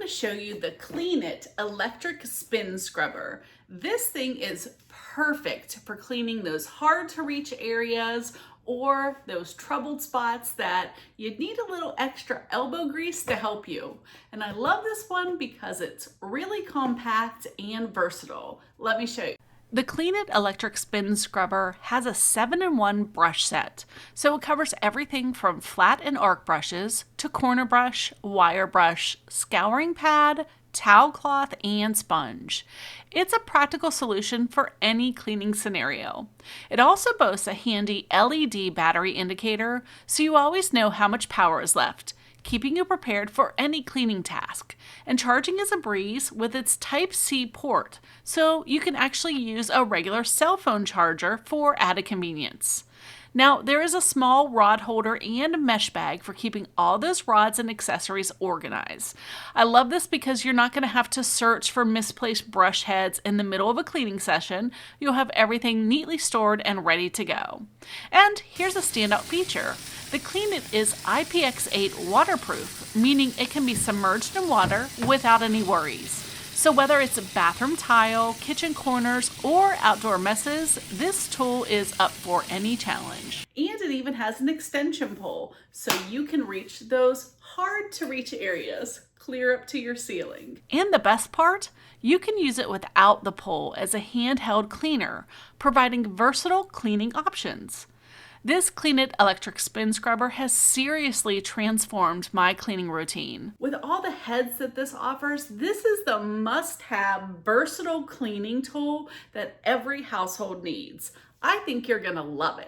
show you the Clean It electric spin scrubber. This thing is perfect for cleaning those hard to reach areas or those troubled spots that you'd need a little extra elbow grease to help you. And I love this one because it's really compact and versatile. Let me show you. The Clean It electric spin scrubber has a 7-in-1 brush set, so it covers everything from flat and arc brushes to corner brush, wire brush, scouring pad, towel cloth, and sponge. It's a practical solution for any cleaning scenario. It also boasts a handy LED battery indicator, so you always know how much power is left, keeping you prepared for any cleaning task. And charging is a breeze with its Type-C port, so you can actually use a regular cell phone charger for added convenience. Now, there is a small rod holder and mesh bag for keeping all those rods and accessories organized. I love this because you're not going to have to search for misplaced brush heads in the middle of a cleaning session. You'll have everything neatly stored and ready to go. And here's a standout feature. The Clean It is IPX8 waterproof, meaning it can be submerged in water without any worries. So whether it's bathroom tile, kitchen corners, or outdoor messes, this tool is up for any challenge. And it even has an extension pole, so you can reach those hard to reach areas clear up to your ceiling. And the best part? You can use it without the pole as a handheld cleaner, providing versatile cleaning options. This Clean It electric spin scrubber has seriously transformed my cleaning routine. With all the heads that this offers, this is the must-have versatile cleaning tool that every household needs. I think you're gonna love it.